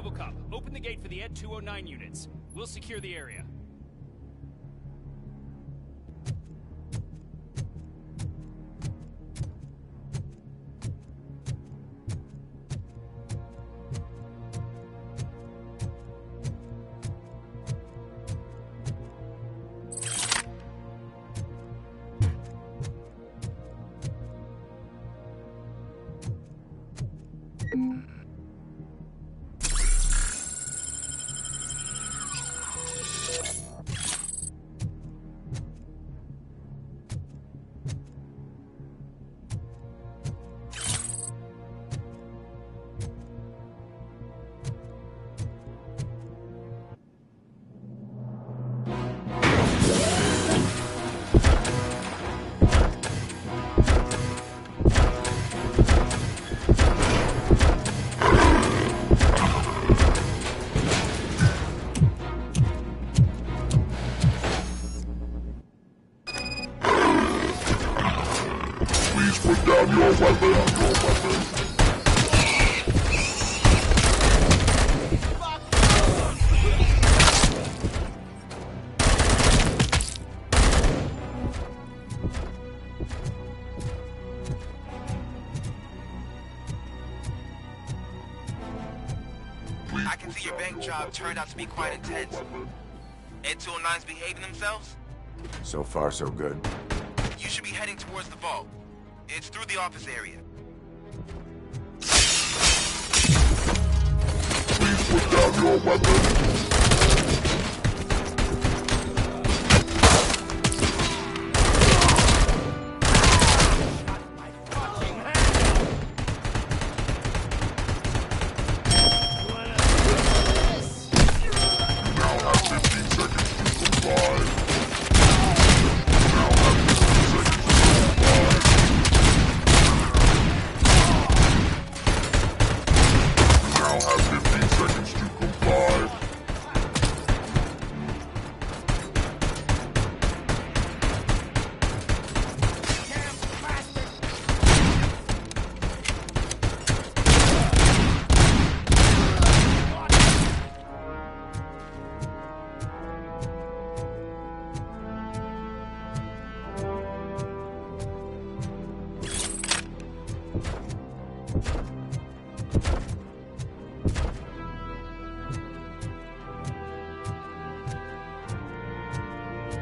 Robocop, open the gate for the Ed 209 units. We'll secure the area. Put down your weapon. I can see your bank job turned out to be quite intense. Ed 209's behaving themselves? So far, so good. You should be heading towards the vault. It's through the office area. Please put down your weapon.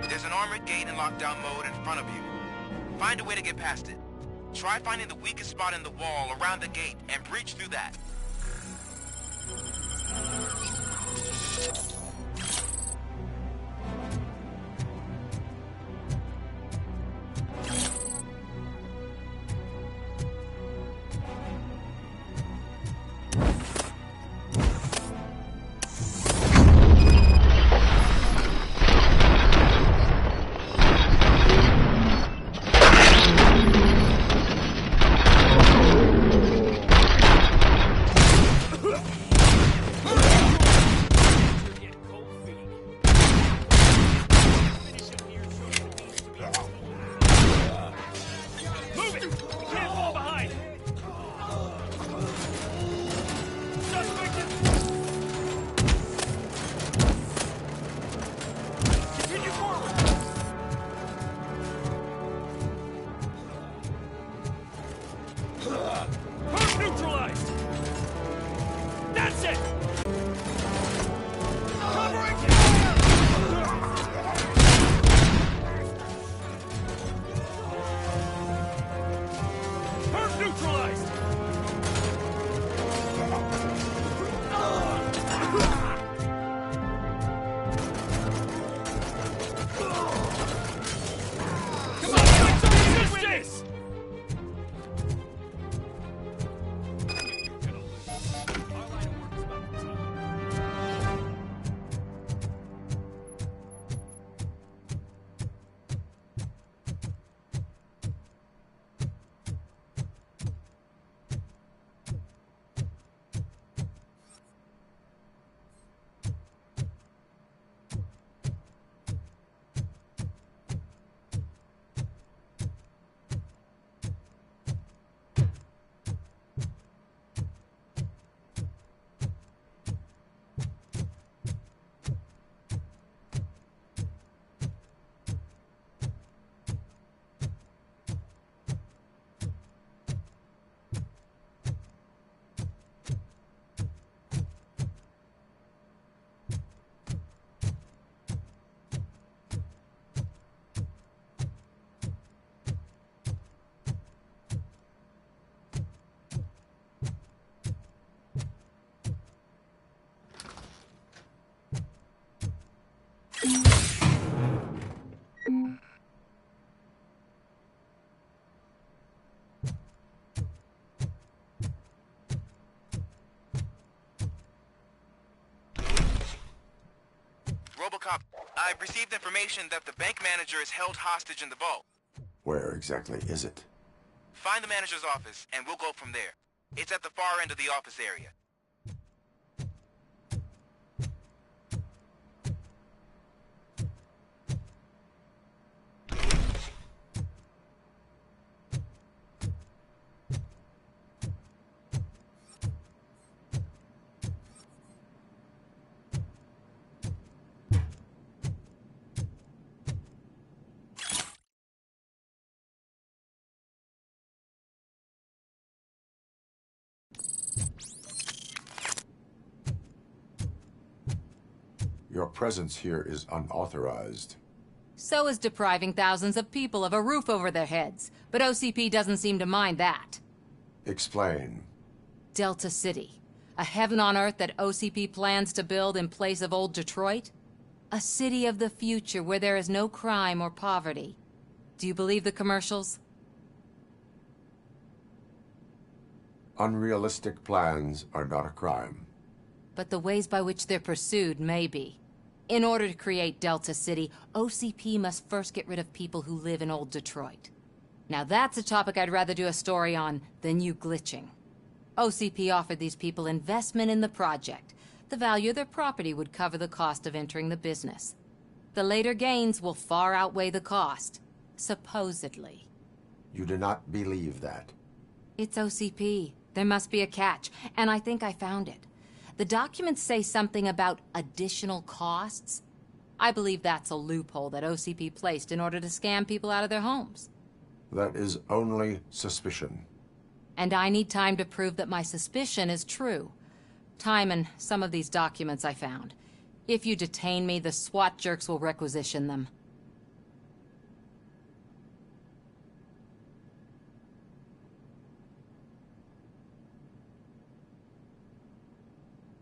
There's an armored gate in lockdown mode in front of you. Find a way to get past it. Try finding the weakest spot in the wall around the gate and breach through that. Robocop, I've received information that the bank manager is held hostage in the vault. Where exactly is it? Find the manager's office, and we'll go from there. It's at the far end of the office area. Your presence here is unauthorized. So is depriving thousands of people of a roof over their heads. But OCP doesn't seem to mind that. Explain. Delta City. A heaven on earth that OCP plans to build in place of old Detroit? A city of the future where there is no crime or poverty. Do you believe the commercials? Unrealistic plans are not a crime. But the ways by which they're pursued may be. In order to create Delta City, OCP must first get rid of people who live in old Detroit. Now that's a topic I'd rather do a story on than you glitching. OCP offered these people investment in the project. The value of their property would cover the cost of entering the business. The later gains will far outweigh the cost. Supposedly. You do not believe that. It's OCP. There must be a catch, and I think I found it. The documents say something about additional costs. I believe that's a loophole that OCP placed in order to scam people out of their homes. That is only suspicion. And I need time to prove that my suspicion is true. Time and some of these documents I found. If you detain me, the SWAT jerks will requisition them.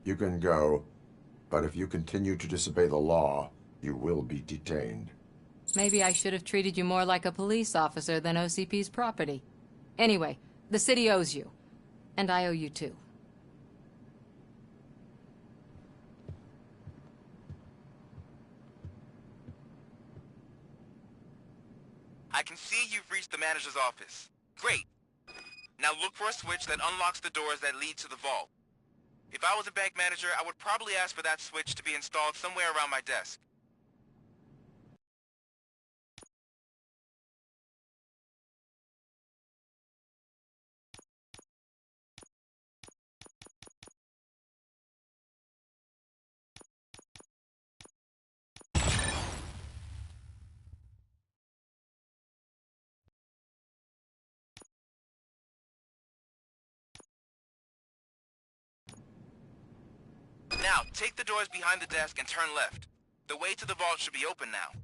You can go, but if you continue to disobey the law, you will be detained. Maybe I should have treated you more like a police officer than OCP's property. Anyway, the city owes you. And I owe you too. I can see you've reached the manager's office. Great. Now look for a switch that unlocks the doors that lead to the vault. If I was a bank manager, I would probably ask for that switch to be installed somewhere around my desk. Now, take the doors behind the desk and turn left. The way to the vault should be open now.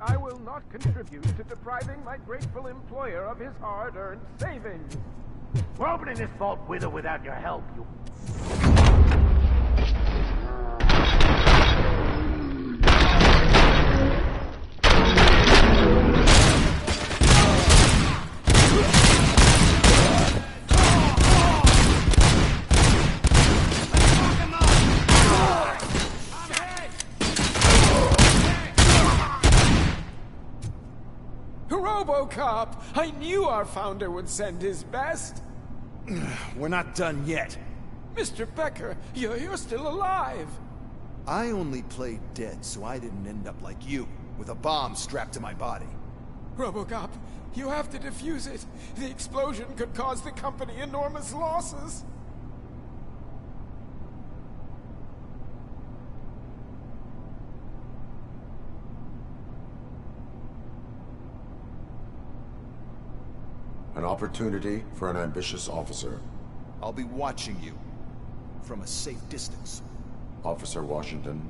I will not contribute to depriving my grateful employer of his hard-earned savings. We're opening this vault with or without your help, you... Robocop! I knew our founder would send his best. We're not done yet. Mr. Becker, you're still alive. I only played dead so I didn't end up like you, with a bomb strapped to my body. Robocop, you have to defuse it. The explosion could cause the company enormous losses. An opportunity for an ambitious officer. I'll be watching you, from a safe distance. Officer Washington,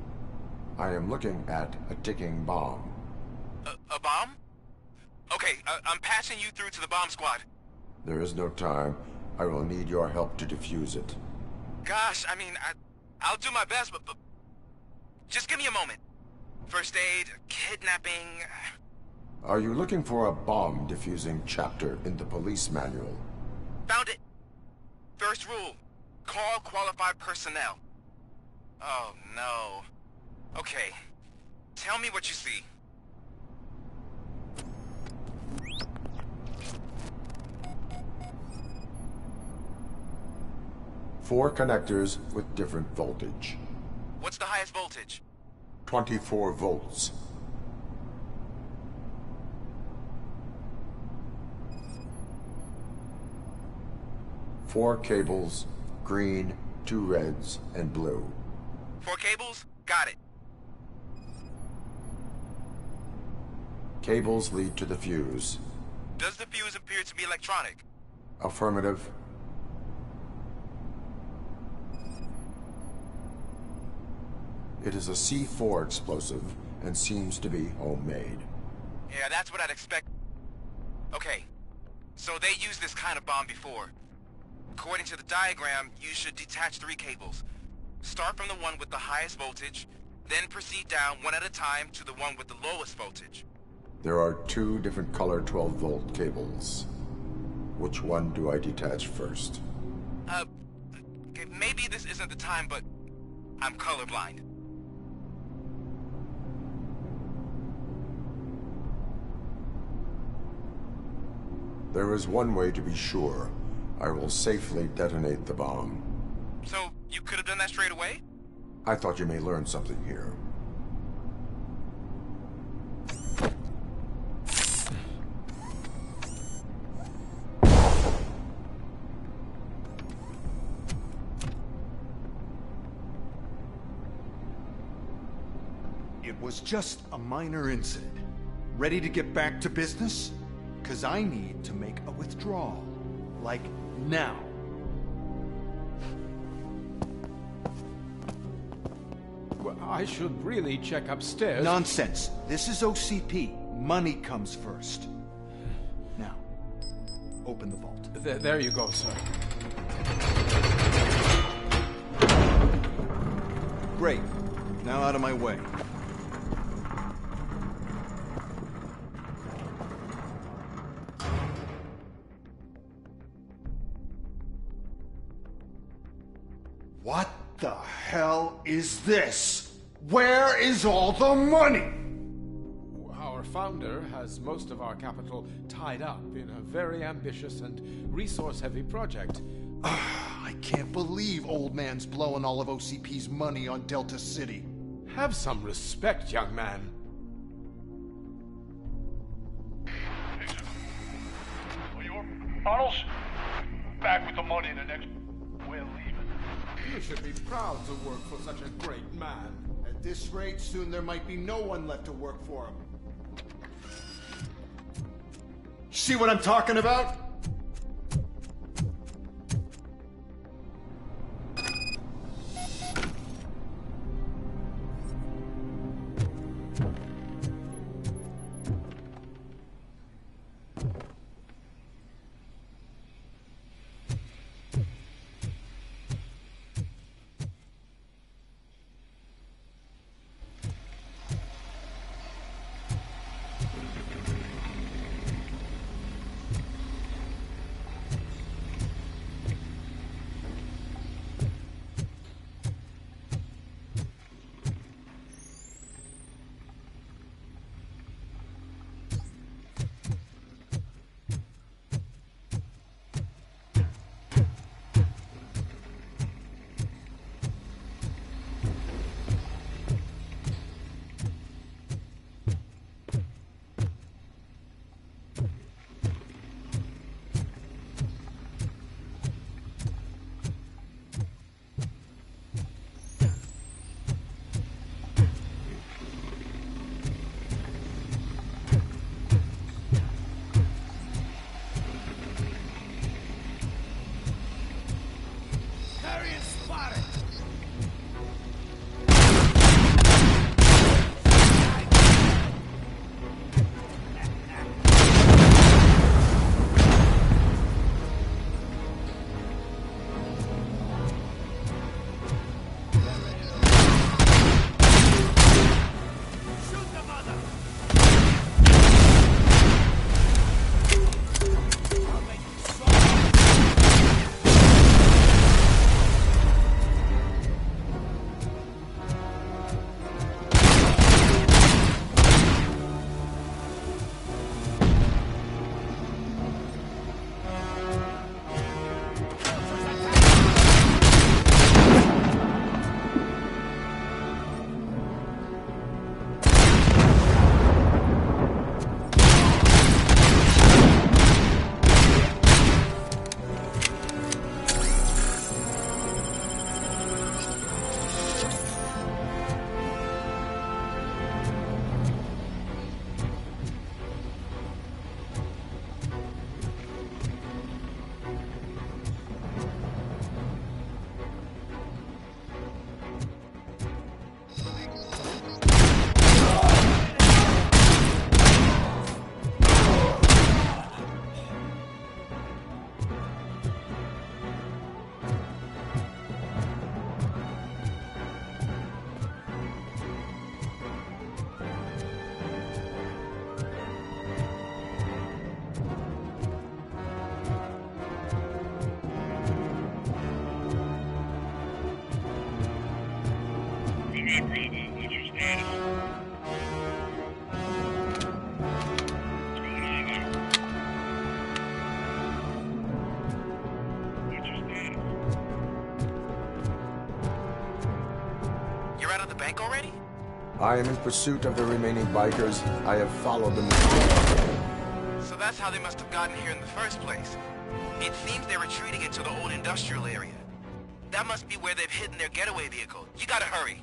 I am looking at a ticking bomb. A bomb? Okay, I'm patching you through to the bomb squad. There is no time. I will need your help to defuse it. Gosh, I mean, I'll do my best, but just give me a moment. First aid, kidnapping... Are you looking for a bomb defusing chapter in the police manual? Found it. First rule, call qualified personnel. Oh, no. Okay, tell me what you see. Four connectors with different voltage. What's the highest voltage? 24 volts. Four cables, green, 2 reds, and blue. 4 cables? Got it. Cables lead to the fuse. Does the fuse appear to be electronic? Affirmative. It is a C4 explosive and seems to be homemade. Yeah, that's what I'd expect. Okay, so they used this kind of bomb before. According to the diagram, you should detach 3 cables. Start from the one with the highest voltage, then proceed down one at a time to the one with the lowest voltage. There are 2 different color 12-volt cables. Which one do I detach first? Okay, maybe this isn't the time, but I'm colorblind. There is one way to be sure. I will safely detonate the bomb. So, you could have done that straight away? I thought you may learn something here. It was just a minor incident. Ready to get back to business? 'Cause I need to make a withdrawal. Like, now. Well, I should really check upstairs. Nonsense. This is OCP. Money comes first. Now, open the vault. There you go, sir. Great. Now out of my way. What the hell is this? Where is all the money? Our founder has most of our capital tied up in a very ambitious and resource-heavy project. I can't believe old man's blowing all of OCP's money on Delta City. Have some respect, young man. Arnold's back with the money in the next... We're leaving. You should be proud to work for such a great man. At this rate, soon there might be no one left to work for him. See what I'm talking about? bike already? I am in pursuit of the remaining bikers. I have followed them. So that's how they must have gotten here in the first place. It seems they're retreating into the old industrial area. That must be where they've hidden their getaway vehicle. You gotta hurry.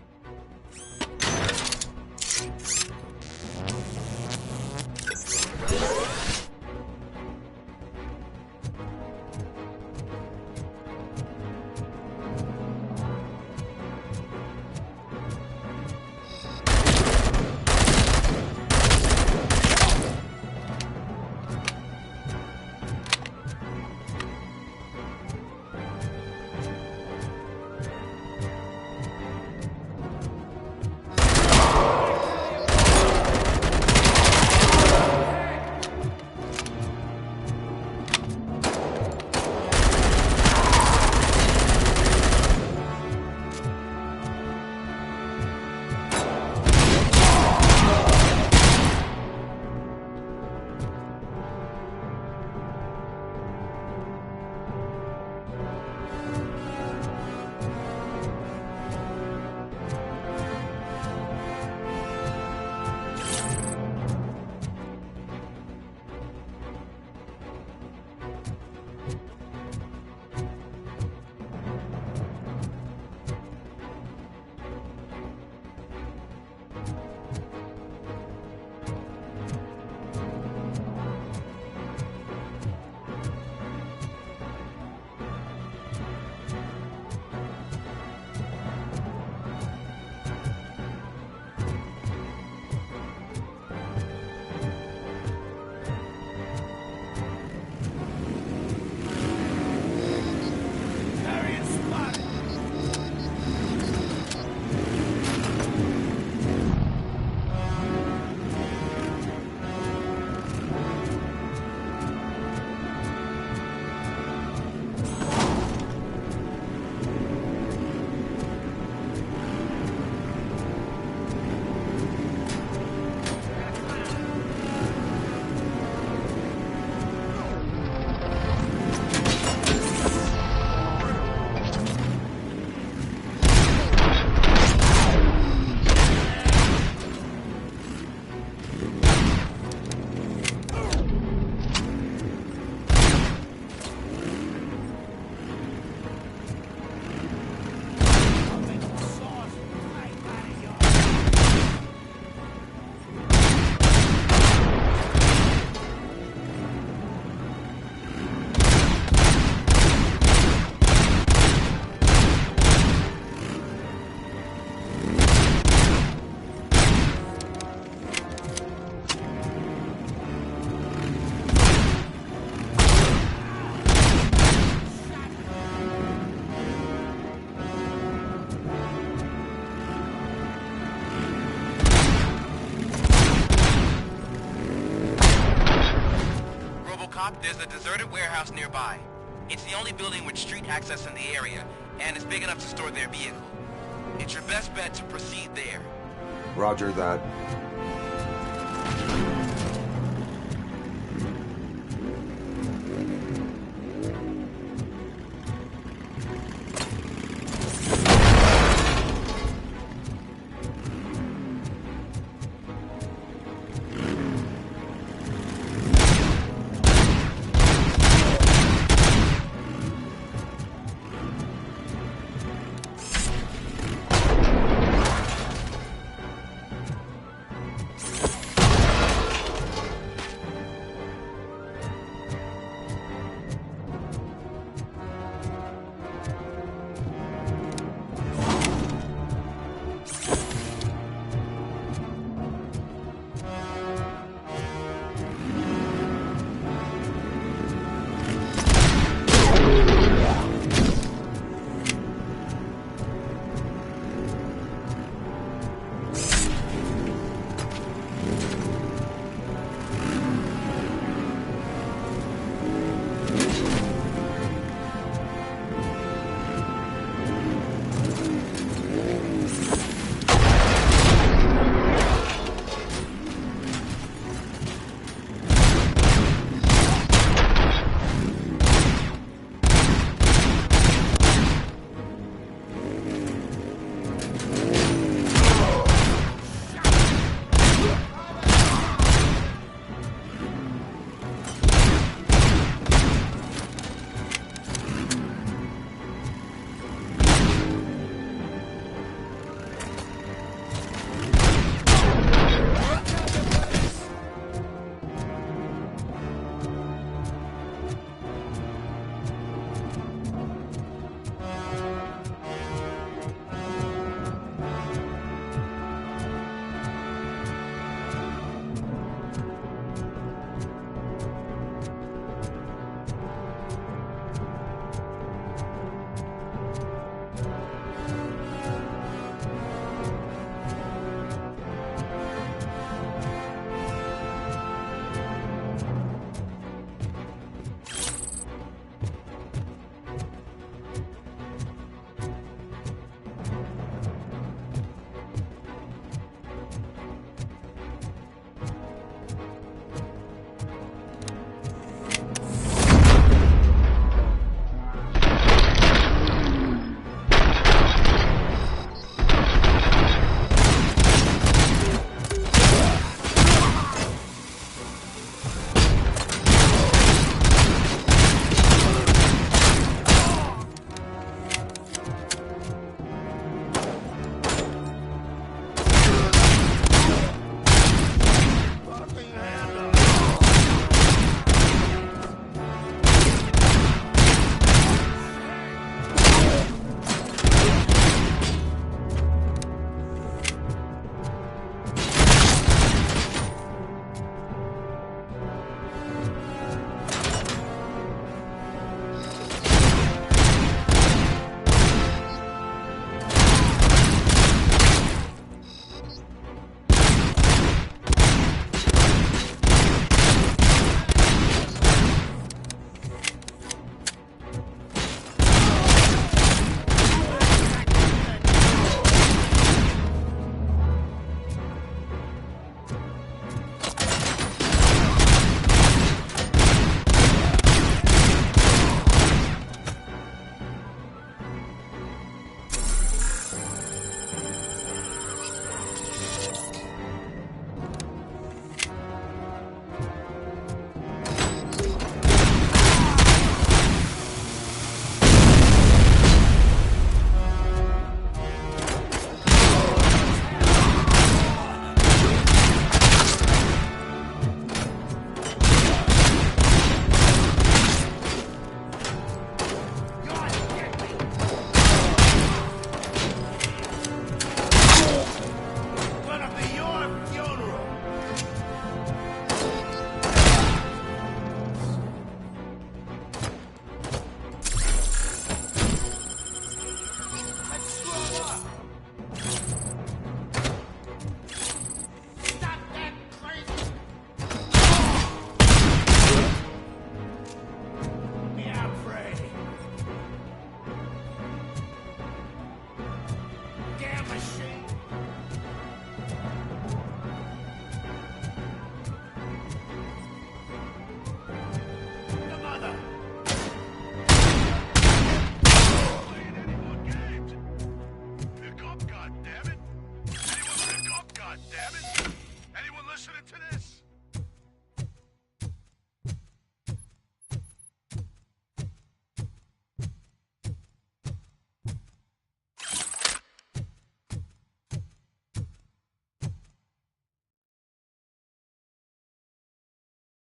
There's a deserted warehouse nearby. It's the only building with street access in the area, and it's big enough to store their vehicle. It's your best bet to proceed there. Roger that.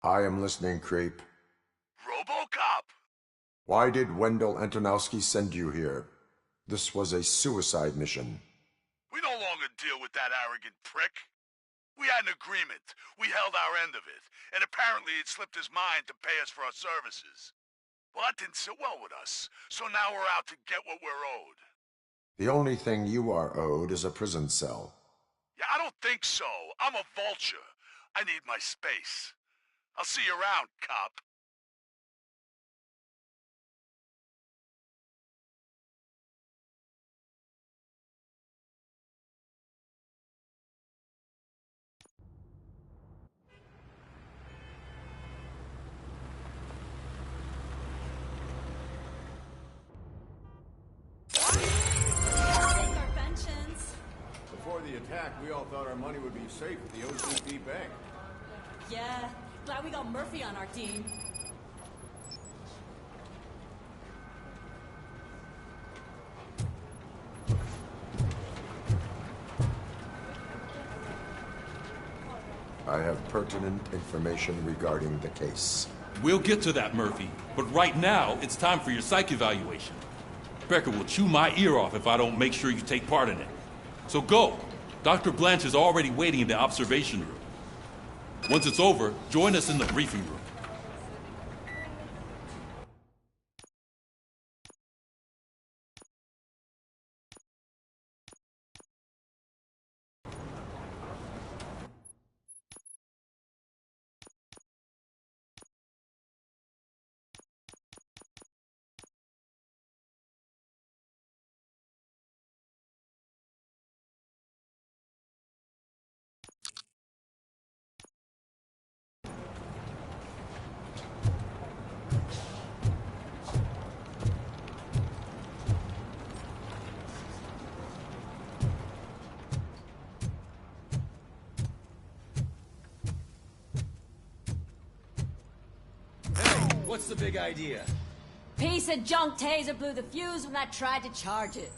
I am listening, creep. Robocop! Why did Wendell Antonowski send you here? This was a suicide mission. We no longer deal with that arrogant prick. We had an agreement. We held our end of it. And apparently it slipped his mind to pay us for our services. Well, that didn't sit well with us. So now we're out to get what we're owed. The only thing you are owed is a prison cell. Yeah, I don't think so. I'm a vulture. I need my space. I'll see you around, cop. Before the attack, we all thought our money would be safe at the OCP bank. Yeah, glad we got Murphy on our team. I have pertinent information regarding the case. We'll get to that, Murphy. But right now, it's time for your psych evaluation. Becker will chew my ear off if I don't make sure you take part in it. So go. Dr. Blanche is already waiting in the observation room. Once it's over, join us in the briefing room. What's the big idea? Piece of junk taser blew the fuse when I tried to charge it.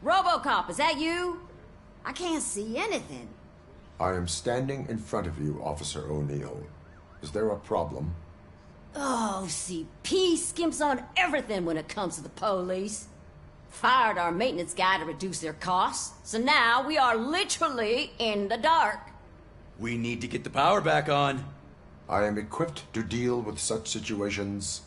Robocop, is that you? I can't see anything. I am standing in front of you, Officer O'Neill. Is there a problem? Oh, CP skimps on everything when it comes to the police. Fired our maintenance guy to reduce their costs, so now we are literally in the dark. We need to get the power back on. I am equipped to deal with such situations.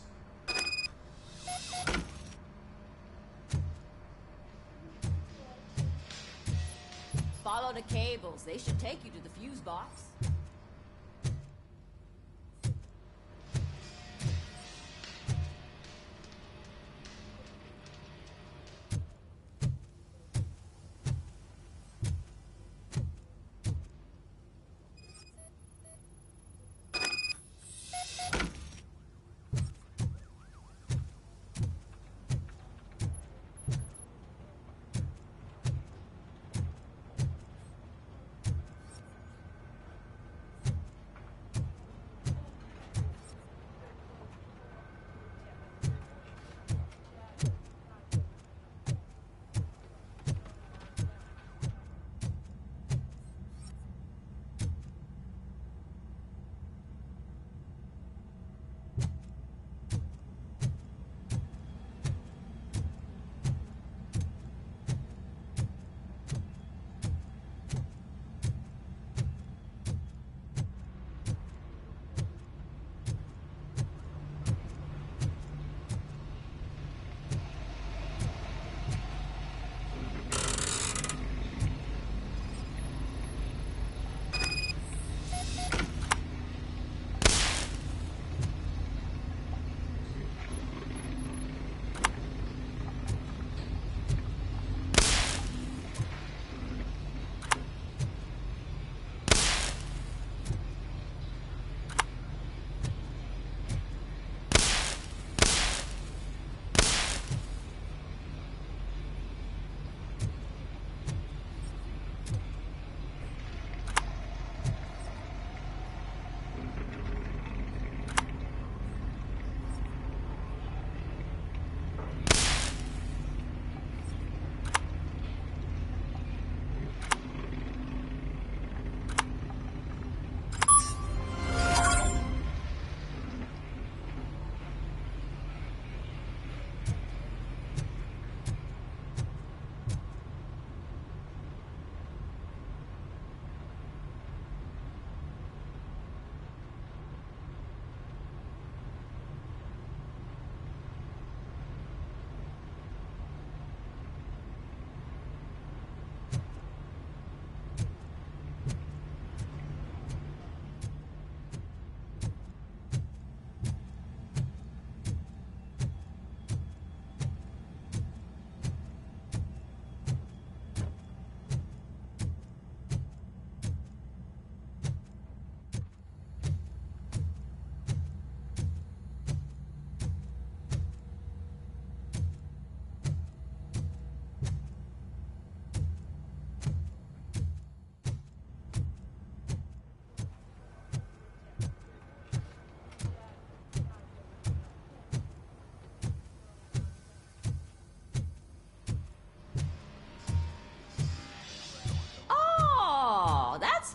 Follow the cables. They should take you to the fuse box.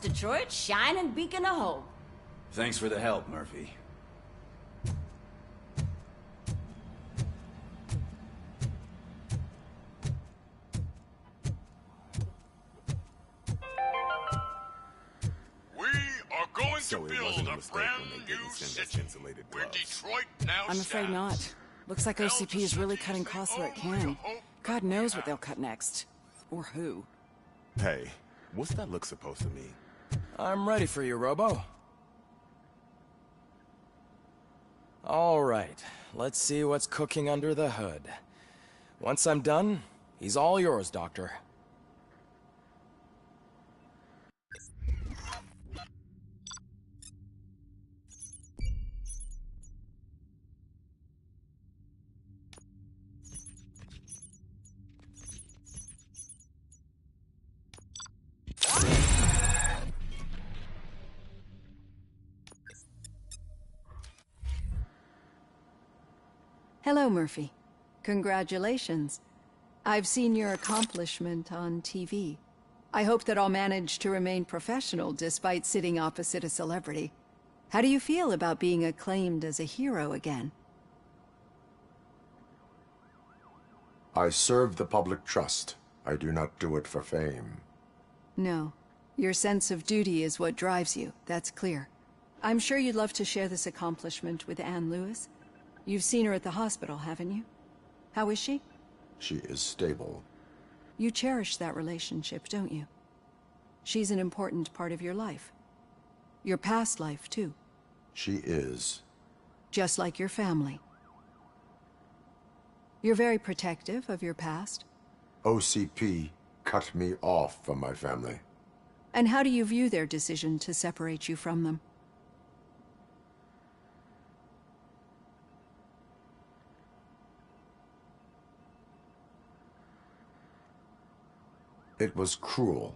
Detroit's shining beacon of hope. Thanks for the help, Murphy. We are going to build a brand new city where Detroit now I'm afraid not. Looks like OCP is really cutting costs where it can. God knows what they'll cut next. Or who. Hey, what's that look supposed to mean? I'm ready for you, Robo. All right, let's see what's cooking under the hood. Once I'm done, he's all yours, Doctor. Hello, Murphy. Congratulations. I've seen your accomplishment on TV. I hope that I'll manage to remain professional despite sitting opposite a celebrity. How do you feel about being acclaimed as a hero again? I serve the public trust. I do not do it for fame. No. Your sense of duty is what drives you, that's clear. I'm sure you'd love to share this accomplishment with Anne Lewis. You've seen her at the hospital, haven't you? How is she? She is stable. You cherish that relationship, don't you? She's an important part of your life. Your past life, too. She is. Just like your family. You're very protective of your past. OCP cut me off from my family. And how do you view their decision to separate you from them? It was cruel.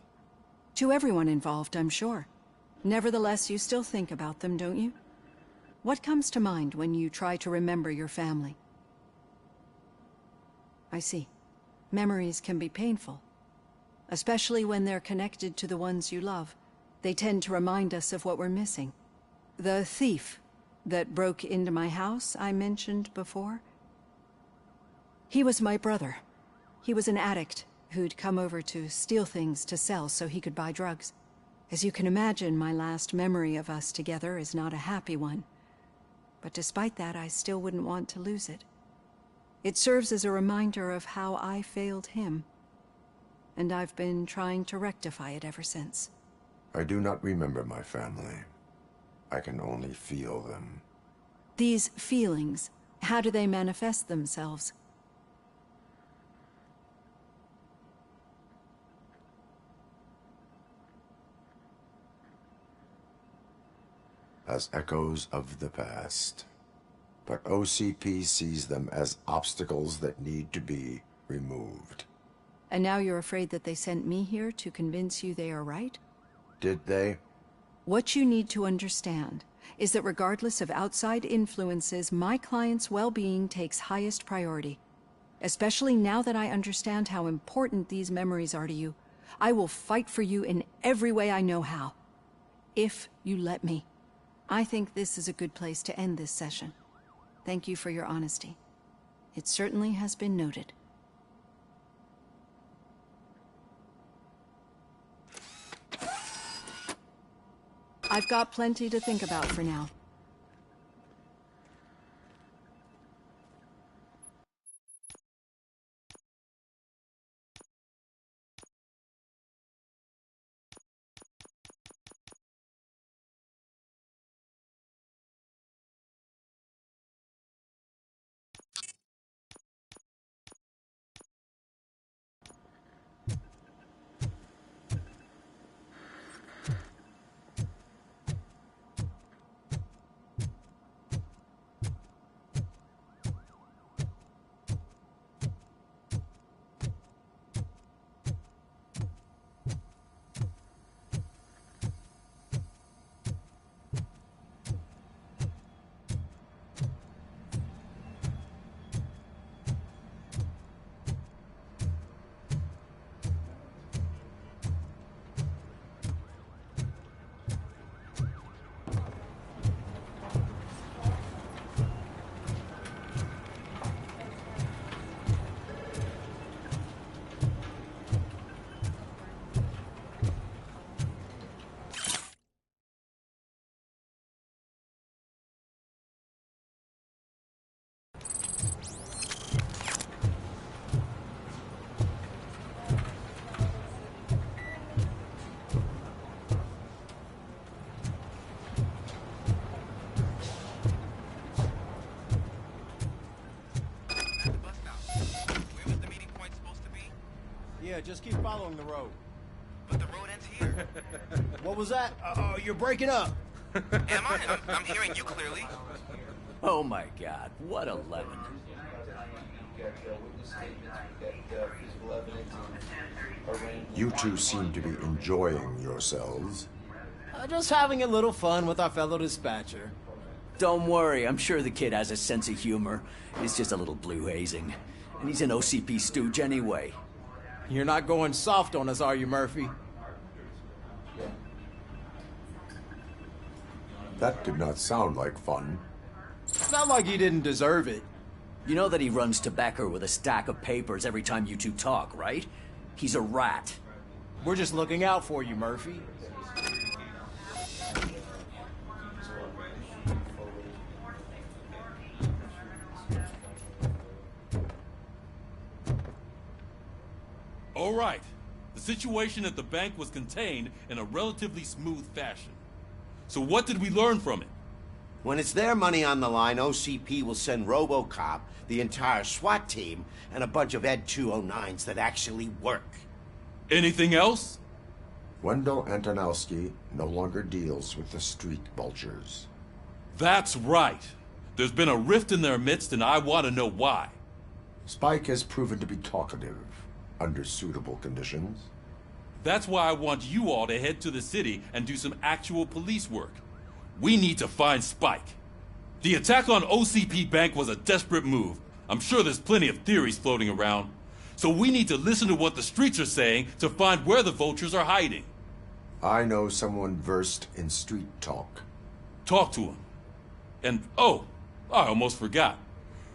To everyone involved, I'm sure. Nevertheless, you still think about them, don't you? What comes to mind when you try to remember your family? I see. Memories can be painful. Especially when they're connected to the ones you love. They tend to remind us of what we're missing. The thief that broke into my house I mentioned before? He was my brother. He was an addict who'd come over to steal things to sell so he could buy drugs. As you can imagine, my last memory of us together is not a happy one. But despite that, I still wouldn't want to lose it. It serves as a reminder of how I failed him. And I've been trying to rectify it ever since. I do not remember my family. I can only feel them. These feelings, how do they manifest themselves? As echoes of the past. But OCP sees them as obstacles that need to be removed. And now you're afraid that they sent me here to convince you they are right? Did they? What you need to understand is that regardless of outside influences, my client's well-being takes highest priority. Especially now that I understand how important these memories are to you. I will fight for you in every way I know how. If you let me. I think this is a good place to end this session. Thank you for your honesty. It certainly has been noted. I've got plenty to think about for now. Yeah, just keep following the road. But the road ends here. What was that? You're breaking up. Am I? I'm hearing you clearly. Oh my god, what a lemon. You two seem to be enjoying yourselves. Just having a little fun with our fellow dispatcher. Don't worry, I'm sure the kid has a sense of humor. It's just a little blue hazing. And he's an OCP stooge anyway. You're not going soft on us, are you, Murphy? That did not sound like fun. Not like you didn't deserve it. You know that he runs tobacco with a stack of papers every time you two talk, right? He's a rat. We're just looking out for you, Murphy. All right. The situation at the bank was contained in a relatively smooth fashion. So what did we learn from it? When it's their money on the line, OCP will send Robocop, the entire SWAT team, and a bunch of Ed 209s that actually work. Anything else? Wendell Antonowski no longer deals with the street vultures. That's right. There's been a rift in their midst, and I want to know why. Spike has proven to be talkative under suitable conditions. That's why I want you all to head to the city and do some actual police work. We need to find Spike. The attack on OCP Bank was a desperate move. I'm sure there's plenty of theories floating around. So we need to listen to what the streets are saying to find where the vultures are hiding. I know someone versed in street talk. Talk to him. And, oh, I almost forgot.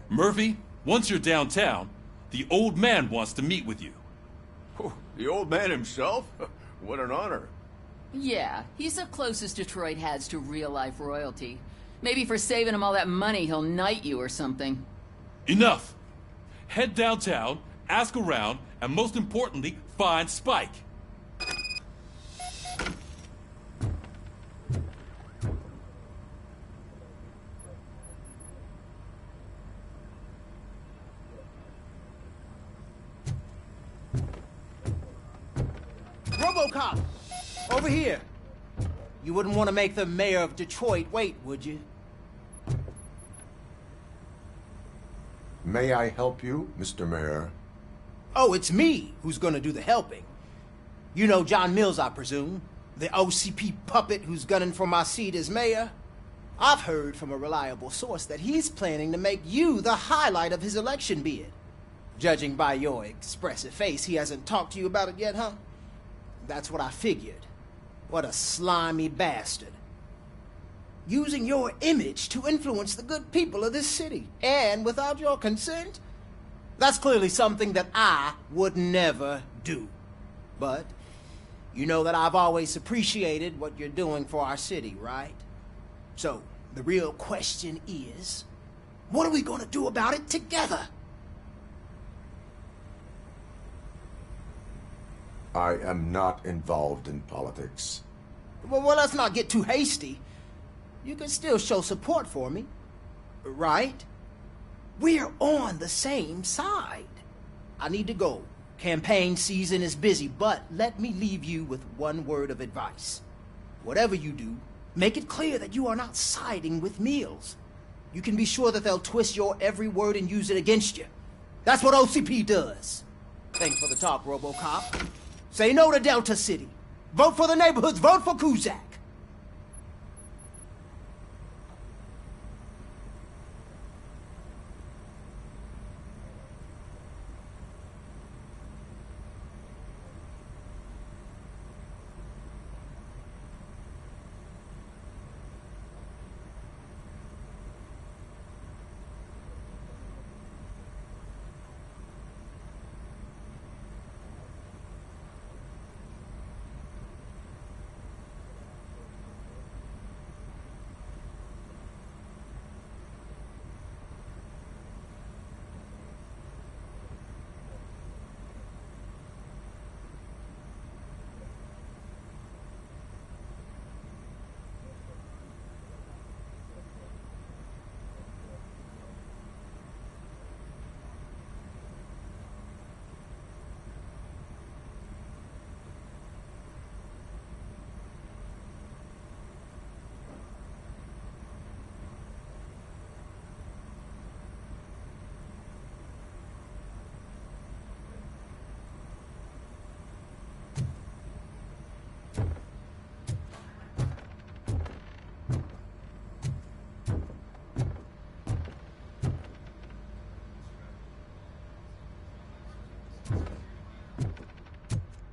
Murphy, once you're downtown, the old man wants to meet with you. Oh, the old man himself? What an honor. Yeah, he's the closest Detroit has to real-life royalty. Maybe for saving him all that money, he'll knight you or something. Enough! Head downtown, ask around, and most importantly, find Spike. Robocop! Over here! You wouldn't want to make the mayor of Detroit wait, would you? May I help you, Mr. Mayor? Oh, it's me who's gonna do the helping. You know John Mills, I presume? The OCP puppet who's gunning for my seat as mayor? I've heard from a reliable source that he's planning to make you the highlight of his election bid. Judging by your expressive face, he hasn't talked to you about it yet, huh? That's what I figured. What a slimy bastard. Using your image to influence the good people of this city, and without your consent? That's clearly something that I would never do. But you know that I've always appreciated what you're doing for our city, right? So, the real question is, what are we gonna do about it together? I am not involved in politics. Well, let's not get too hasty. You can still show support for me, right? We're on the same side. I need to go. Campaign season is busy, but let me leave you with one word of advice. Whatever you do, make it clear that you are not siding with Mills. You can be sure that they'll twist your every word and use it against you. That's what OCP does. Thanks for the talk, Robocop. Say no to Delta City. Vote for the neighborhoods. Vote for Kuzak.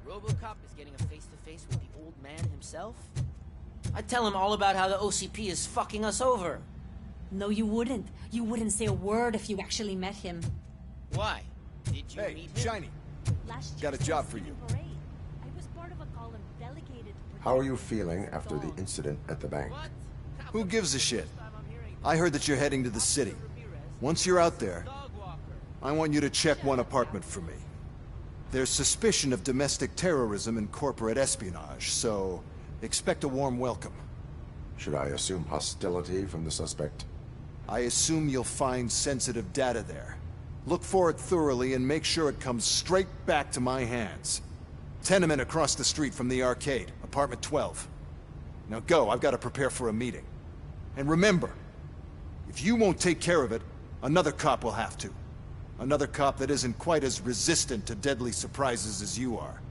Robocop is getting a face-to-face with the old man himself? I'd tell him all about how the OCP is fucking us over. No, you wouldn't. You wouldn't say a word if you actually met him. Why? Did you Hey, meet him? Shiny. Got a job for you. How are you feeling after the incident at the bank? Who gives a shit? I heard that you're heading to the city. Once you're out there, I want you to check one apartment for me. There's suspicion of domestic terrorism and corporate espionage, so expect a warm welcome. Should I assume hostility from the suspect? I assume you'll find sensitive data there. Look for it thoroughly and make sure it comes straight back to my hands. Tenement across the street from the arcade, apartment 12. Now go, I've got to prepare for a meeting. And remember, if you won't take care of it, another cop will have to. Another cop that isn't quite as resistant to deadly surprises as you are.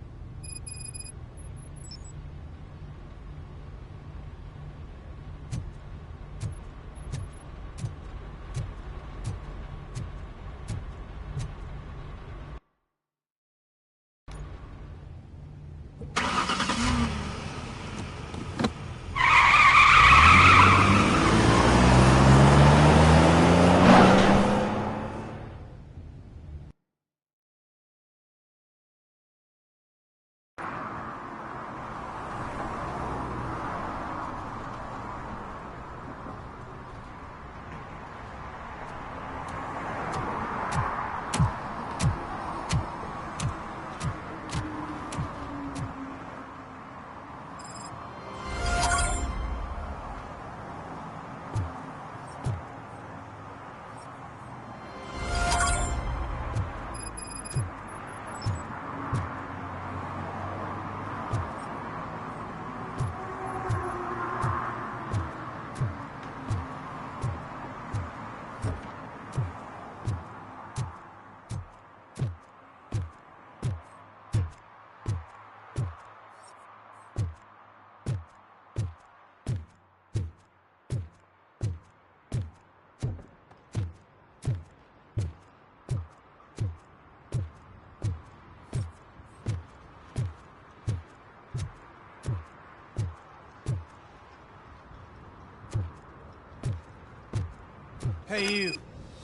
Hey you!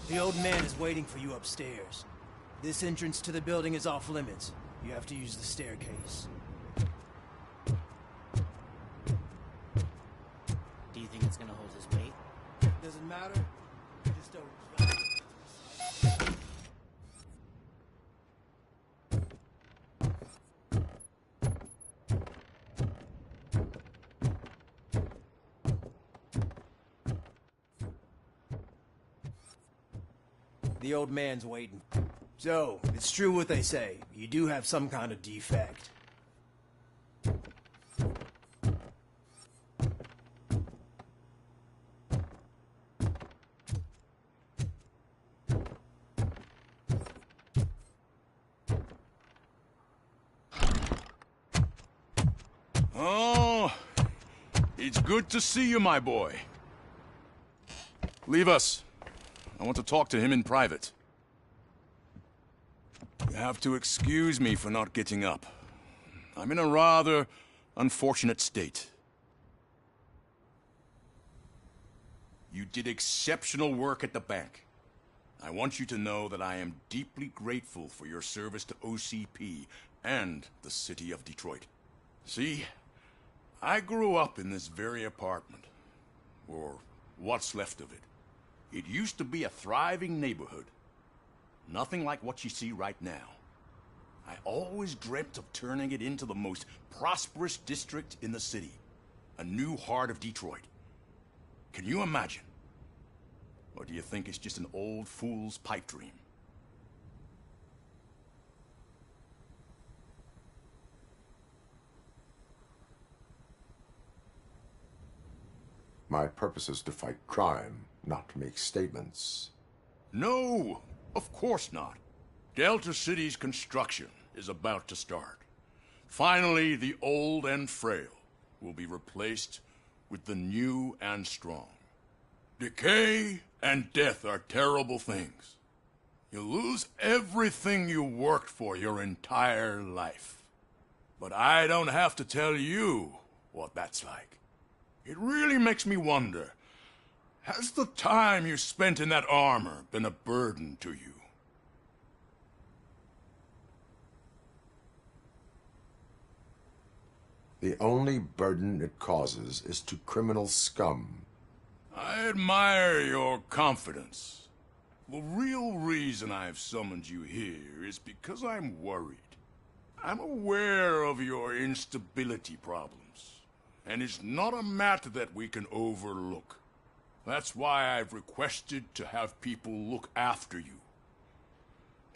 The old man is waiting for you upstairs. This entrance to the building is off limits. You have to use the staircase. Do you think it's gonna hold his weight? Doesn't matter. Just don't... The old man's waiting. So, it's true what they say. You do have some kind of defect. Oh, it's good to see you, my boy. Leave us. I want to talk to him in private. You have to excuse me for not getting up. I'm in a rather unfortunate state. You did exceptional work at the bank. I want you to know that I am deeply grateful for your service to OCP and the city of Detroit. See, I grew up in this very apartment, or what's left of it. It used to be a thriving neighborhood. Nothing like what you see right now. I always dreamt of turning it into the most prosperous district in the city. A new heart of Detroit. Can you imagine? Or do you think it's just an old fool's pipe dream? My purpose is to fight crime, not to make statements. No, of course not. Delta City's construction is about to start. Finally, the old and frail will be replaced with the new and strong. Decay and death are terrible things. You lose everything you worked for your entire life. But I don't have to tell you what that's like. It really makes me wonder, has the time you spent in that armor been a burden to you? The only burden it causes is to criminal scum. I admire your confidence. The real reason I've summoned you here is because I'm worried. I'm aware of your instability problems, and it's not a matter that we can overlook. That's why I've requested to have people look after you.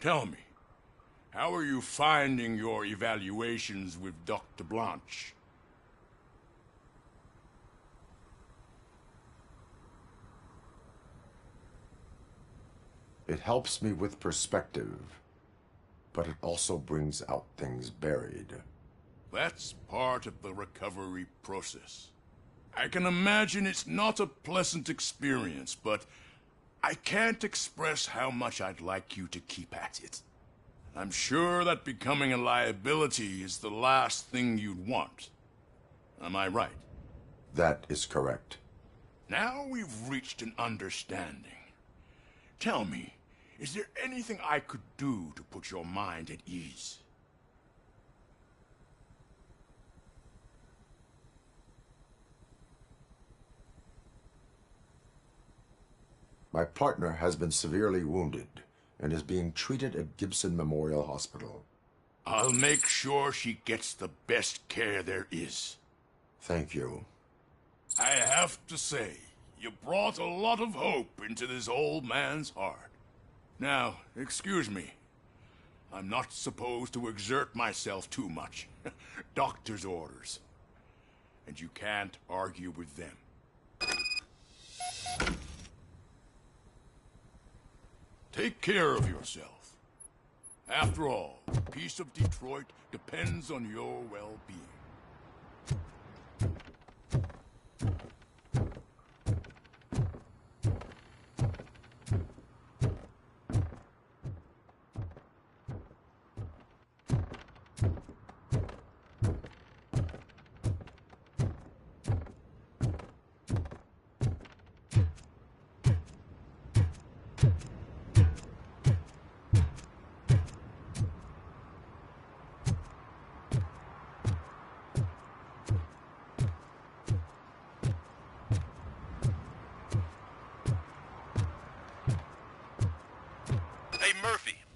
Tell me, how are you finding your evaluations with Dr. Blanche? It helps me with perspective, but it also brings out things buried. That's part of the recovery process. I can imagine it's not a pleasant experience, but I can't express how much I'd like you to keep at it. I'm sure that becoming a liability is the last thing you'd want. Am I right? That is correct. Now we've reached an understanding. Tell me, is there anything I could do to put your mind at ease? My partner has been severely wounded and is being treated at Gibson Memorial Hospital. I'll make sure she gets the best care there is. Thank you. I have to say, you brought a lot of hope into this old man's heart. Now, excuse me. I'm not supposed to exert myself too much. Doctor's orders. And you can't argue with them. Take care of yourself. After all, the peace of Detroit depends on your well-being.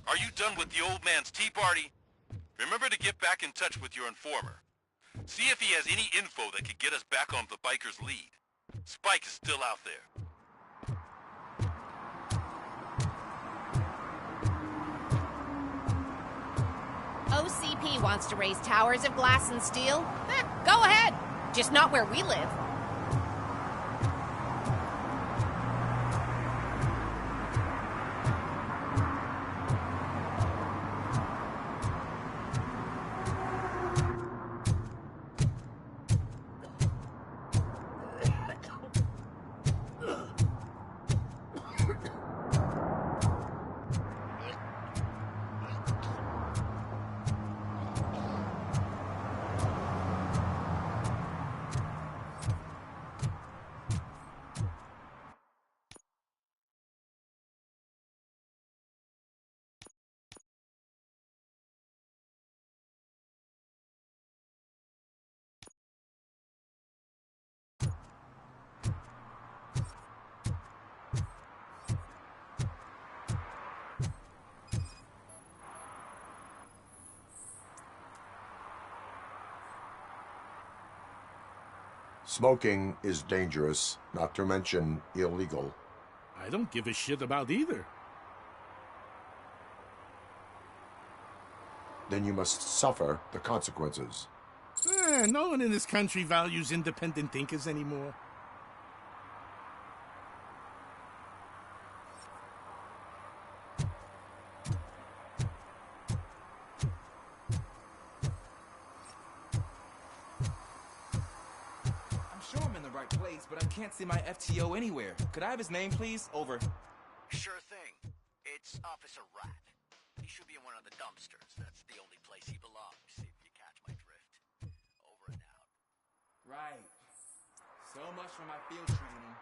Are you done with the old man's tea party? Remember to get back in touch with your informer. See if he has any info that could get us back on the biker's lead. Spike is still out there. OCP wants to raise towers of glass and steel? Go ahead. Just not where we live. Smoking is dangerous, not to mention illegal. I don't give a shit about either. Then you must suffer the consequences. No one in this country values independent thinkers anymore. But I can't see my FTO anywhere. Could I have his name, please? Over. Sure thing. It's Officer should be in one of the dumpsters. That's the only place he belongs, if you catch my drift. Over and out. Right. So much for my field training.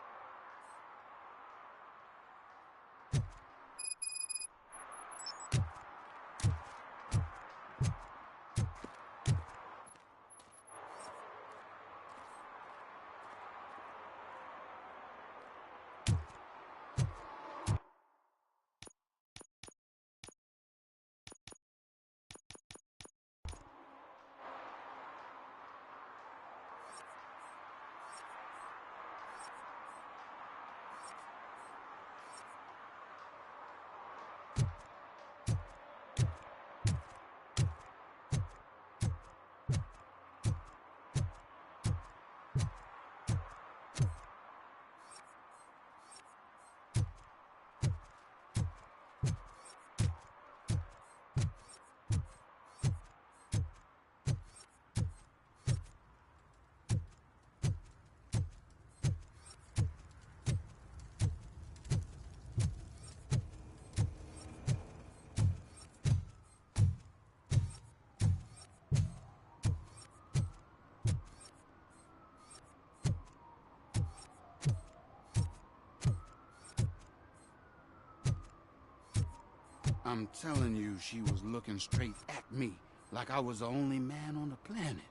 I'm telling you, she was looking straight at me, like I was the only man on the planet.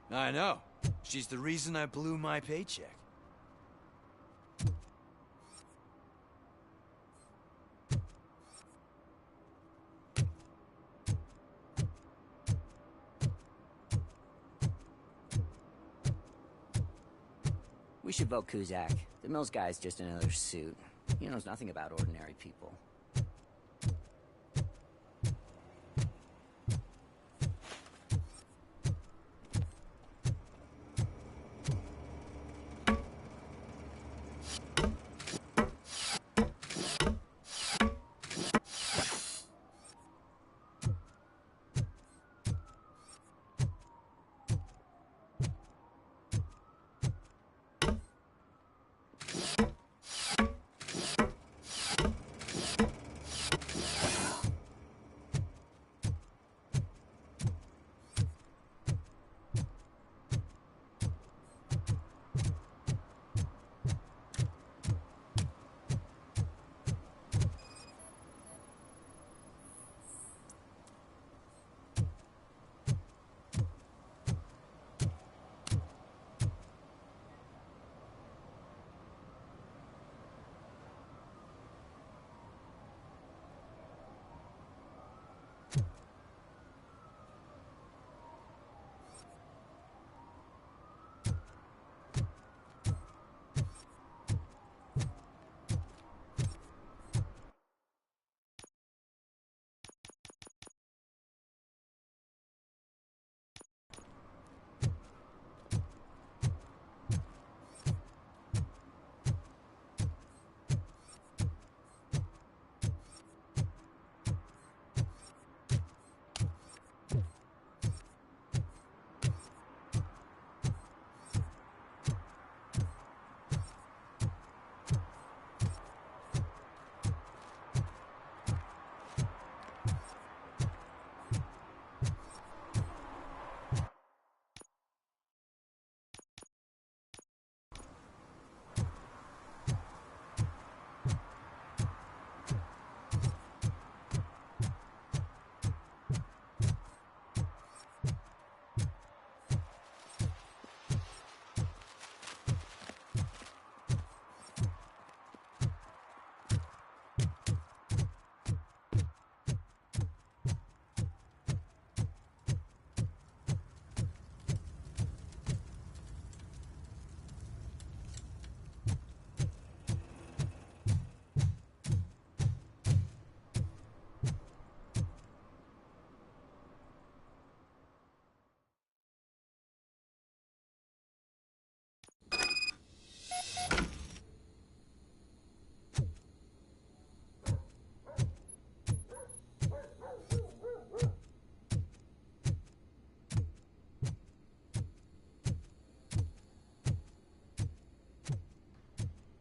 I know. She's the reason I blew my paycheck. We should vote Kuzak. The Mills guy's just another suit. He knows nothing about ordinary people.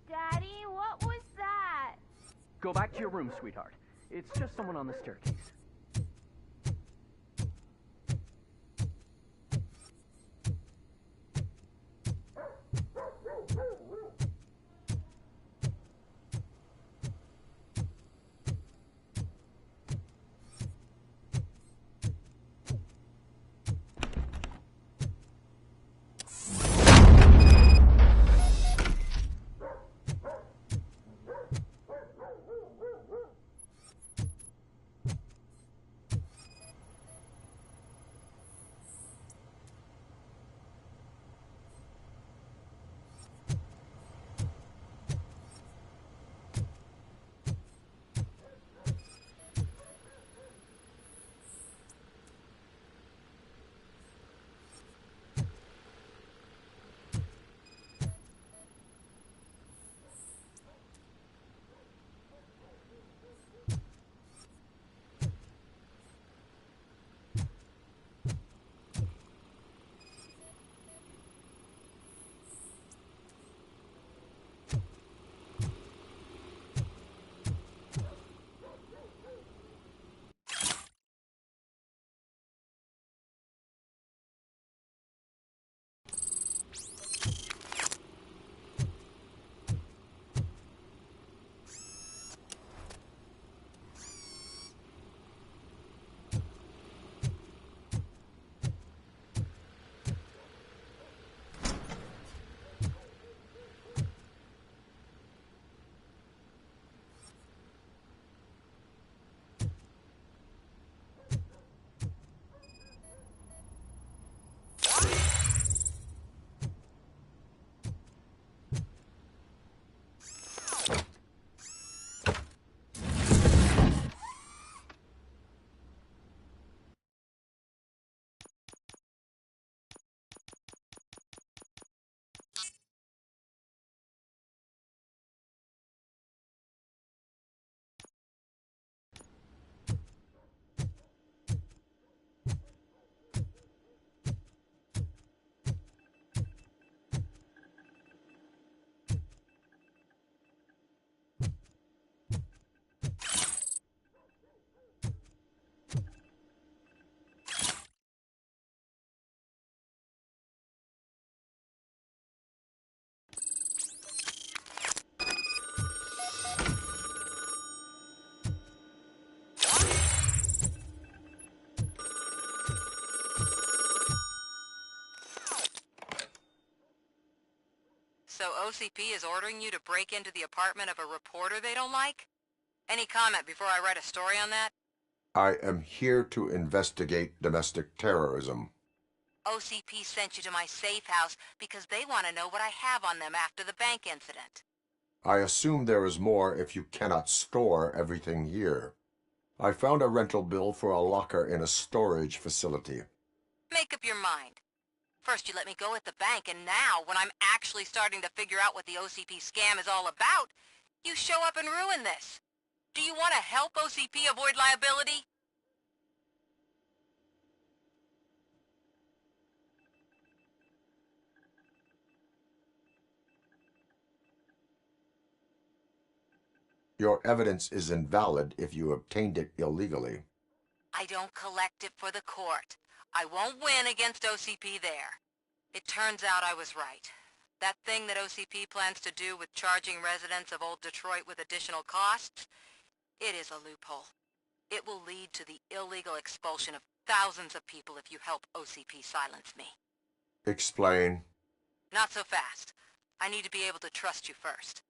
Daddy, what was that? Go back to your room, sweetheart. It's just someone on the staircase. OCP is ordering you to break into the apartment of a reporter they don't like? Any comment before I write a story on that? I am here to investigate domestic terrorism. OCP sent you to my safe house because they want to know what I have on them after the bank incident. I assume there is more if you cannot store everything here. I found a rental bill for a locker in a storage facility. Make up your mind. First you let me go at the bank, and now, when I'm actually starting to figure out what the OCP scam is all about, you show up and ruin this. Do you want to help OCP avoid liability? Your evidence is invalid if you obtained it illegally. I don't collect it for the court. I won't win against OCP there. It turns out I was right. That thing that OCP plans to do with charging residents of Old Detroit with additional costs, it is a loophole. It will lead to the illegal expulsion of thousands of people if you help OCP silence me. Explain. Not so fast. I need to be able to trust you first.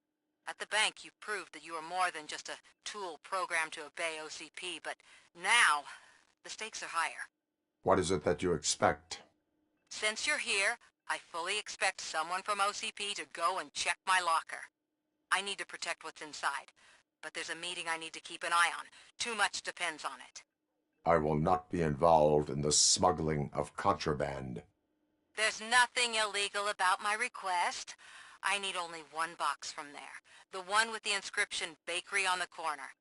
At the bank, you've proved that you are more than just a tool programmed to obey OCP, but now, the stakes are higher. What is it that you expect? Since you're here, I fully expect someone from OCP to go and check my locker. I need to protect what's inside, but there's a meeting I need to keep an eye on. Too much depends on it. I will not be involved in the smuggling of contraband. There's nothing illegal about my request. I need only one box from there. The one with the inscription Bakery on the corner.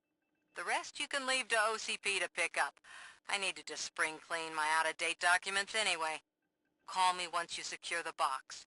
The rest you can leave to OCP to pick up. I needed to spring clean my out-of-date documents anyway. Call me once you secure the box.